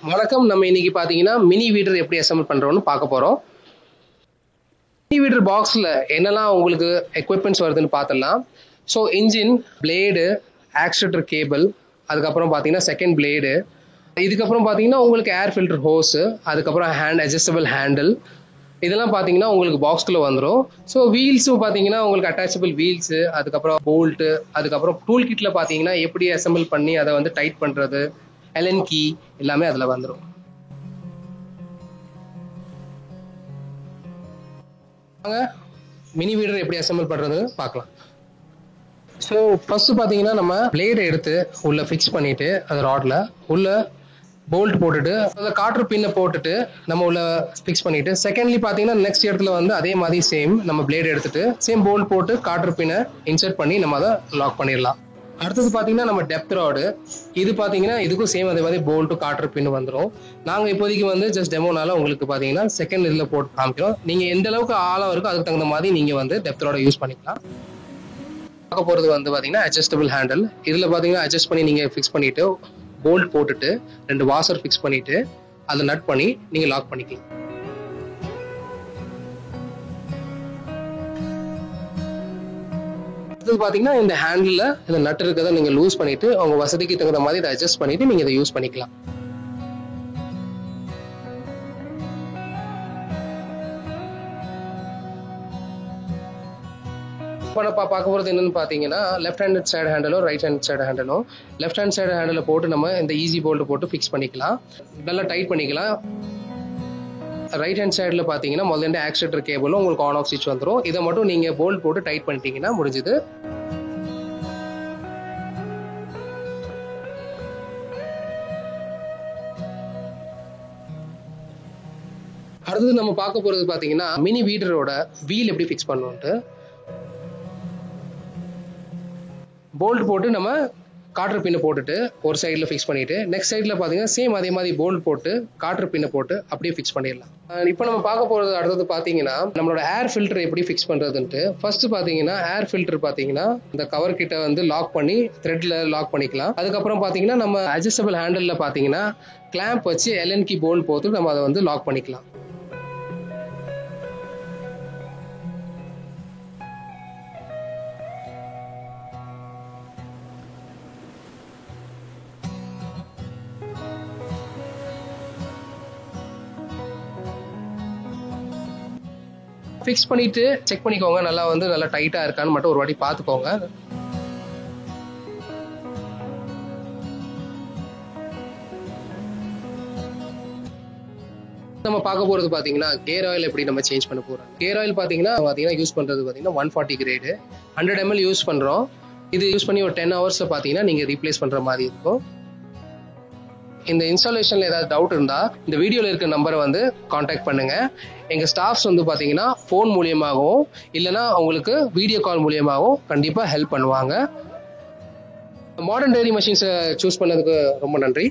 வணக்கம். நம்ம இன்னைக்கு பாத்தீங்கன்னா மினி வீடர் எப்படி அசெம்பிள் பண்றோம்னு பார்க்க போறோம். மினி வீடர் பாக்ஸ்ல என்னெல்லாம் உங்களுக்கு எக்யூப்மெண்ட்ஸ் வருதுன்னு பார்த்துடலாம். So engine, blade, oscillator cable, அதுக்கப்புறம் பார்த்தீங்கன்னா செகண்ட் பிளேடு, இதுக்கப்புறம் பார்த்தீங்கன்னா உங்களுக்கு ஏர் ஃபில்டர் ஹோஸ், அதுக்கப்புறம் அட்ஜஸ்டபிள் ஹேண்டில், இதெல்லாம் பார்த்தீங்கன்னா உங்களுக்கு பாக்ஸ்குள்ள வந்துடும். ஸோ வீல்ஸும் பார்த்தீங்கன்னா உங்களுக்கு அட்டாச்சபிள் வீல்ஸ், அதுக்கப்புறம் போல்ட்டு, அதுக்கப்புறம் டூல் கிட்ல பார்த்தீங்கன்னா எப்படி அசெம்பிள் பண்ணி அதை வந்து டைட் பண்றது, எலன் கீ எல்லாமே அதுல வந்துடும். மினி வீடர் எப்படி அசெம்பிள் பண்றதுன்னு பார்க்கலாம். ஸோ ஃபர்ஸ்ட் பார்த்தீங்கன்னா நம்ம பிளேடை எடுத்து உள்ள ஃபிக்ஸ் பண்ணிட்டு அது ராட்ல உள்ள போல்ட் போட்டுட்டு அதில் காற்று பின்னை போட்டுட்டு நம்ம உள்ள ஃபிக்ஸ் பண்ணிட்டு, செகண்ட்லி பார்த்தீங்கன்னா நெக்ஸ்ட் இடத்துல வந்து அதே மாதிரி சேம் நம்ம பிளேட் எடுத்துட்டு சேம் போல்ட் போட்டு காற்று பின்னை இன்சர்ட் பண்ணி நம்ம அதை லாக் பண்ணிடலாம். அடுத்தது பார்த்தீங்கன்னா நம்ம டெப்த் ராடு, இது பார்த்தீங்கன்னா இதுக்கும் சேம் அதே மாதிரி போல்ட்டு காற்று பின்னு வந்துடும். நாங்கள் இப்போதைக்கு வந்து ஜஸ்ட் டெமோனால உங்களுக்கு பார்த்தீங்கன்னா செகண்ட் இதில் போட்டு காமிக்கிறோம். நீங்கள் எந்த அளவுக்கு ஆழம் இருக்கோ அதுக்கு தகுந்த மாதிரி நீங்கள் வந்து டெப்த் ராடை யூஸ் பண்ணிக்கலாம். பார்க்க போகிறது வந்து பார்த்தீங்கன்னா அட்ஜஸ்டபிள் ஹேண்டில். இதில் பார்த்தீங்கன்னா அட்ஜஸ்ட் பண்ணி நீங்கள் ஃபிக்ஸ் பண்ணிட்டு போல்ட் போட்டுட்டு 2 வாசர் ஃபிக்ஸ் பண்ணிட்டு அதை நட் பண்ணி நீங்கள் லாக் பண்ணிக்கலாம். பாத்தீங்கன்னா இந்த ஹேண்டில் இந்த நட் இருக்கதை நீங்க லூஸ் பண்ணிட்டு உங்க வசதிக்கு தகுந்த மாதிரி இதை அட்ஜஸ்ட் பண்ணிட்டு நீங்க இதை யூஸ் பண்ணிக்கலாம். இப்போ நம்ம பார்க்க போறது என்னன்னு பாத்தீங்கன்னா லெஃப்ட் ஹேண்ட் சைடு ஹேண்டலும் ரைட் ஹேண்ட் சைடு ஹேண்டலும். லெஃப்ட் ஹேண்ட் சைடு ஹேண்டில் போட்டு நம்ம இந்த ஈஸி போல்ட் போட்டு ஃபிக்ஸ் பண்ணிக்கலாம், நல்லா டைட் பண்ணிக்கலாம். ரைட் ஹேண்ட் சைடில் பார்த்தீங்கன்னா முதல்ல ஆக்சிலேட்டர் கேபிளும் உங்களுக்கு ஆன் ஆஃப் ஸ்விட்ச் வந்துடும். இதை மட்டும் நீங்கள் போல்ட் போட்டு டைட் பண்ணிட்டீங்கன்னா முடிஞ்சுது. அடுத்தது நம்ம பார்க்க போகிறது பார்த்தீங்கன்னா மினி வீடரோட வீல் எப்படி ஃபிக்ஸ் பண்ணுவோன்ட்டு. போல்ட் போட்டு நம்ம காற்று பின்னை போட்டுட்டு ஒரு சைடில் ஃபிக்ஸ் பண்ணிட்டு நெக்ஸ்ட் சைடில் பார்த்தீங்கன்னா சேம் அதே மாதிரி போல்ட் போட்டு காற்று பின்னை போட்டு அப்படியே ஃபிக்ஸ் பண்ணிடலாம். இப்போ நம்ம பார்க்க போகிறது அடுத்தது பார்த்தீங்கன்னா நம்மளோட ஏர் ஃபில்டர் எப்படி ஃபிக்ஸ் பண்ணுறதுன்ட்டு. ஃபர்ஸ்ட் பார்த்தீங்கன்னா ஏர் ஃபில்டர் பார்த்தீங்கன்னா இந்த கவர் கிட்ட வந்து லாக் பண்ணி த்ரெட்ல லாக் பண்ணிக்கலாம். அதுக்கப்புறம் பார்த்தீங்கன்னா நம்ம அட்ஜஸ்டபிள் ஹேண்டில் பார்த்தீங்கன்னா கிளாம்ப் வச்சு எல்என் கீ போல்ட் போட்டு நம்ம அதை வந்து லாக் பண்ணிக்கலாம். ஃபிக்ஸ் பண்ணிட்டு செக் பண்ணிக்கோங்க, நல்லா டைட்டா இருக்கான்னு மட்டும் ஒரு வாட்டி பார்த்துக்கோங்க. நம்ம பார்க்க போறது பாத்தீங்கன்னா கேர் ஆயில் எப்படி நம்ம சேஞ்ச் பண்ண போறோம். கேர் ஆயில் பாத்தீங்கன்னா யூஸ் பண்றது பாத்தீங்கன்னா 140 கிரேடு 100 ml யூஸ் பண்றோம். இது யூஸ் பண்ணி ஒரு 10 hours பாத்தீங்கன்னா நீங்க ரீப்ளேஸ் பண்ற மாதிரி இருக்கும். இந்த இன்ஸ்டாலேஷன்ல ஏதாவது டவுட் இருந்தா இந்த வீடியோல இருக்க நம்பரை வந்து கான்டாக்ட் பண்ணுங்க. எங்க ஸ்டாஃப்ஸ் வந்து பாத்தீங்கன்னா போன் மூலியமாகவும் இல்லைன்னா உங்களுக்கு வீடியோ கால் மூலியமாகவும் கண்டிப்பா ஹெல்ப் பண்ணுவாங்க. மாடர்ன் டெய்ரி மெஷின்ஸை சூஸ் பண்ணதுக்கு ரொம்ப நன்றி.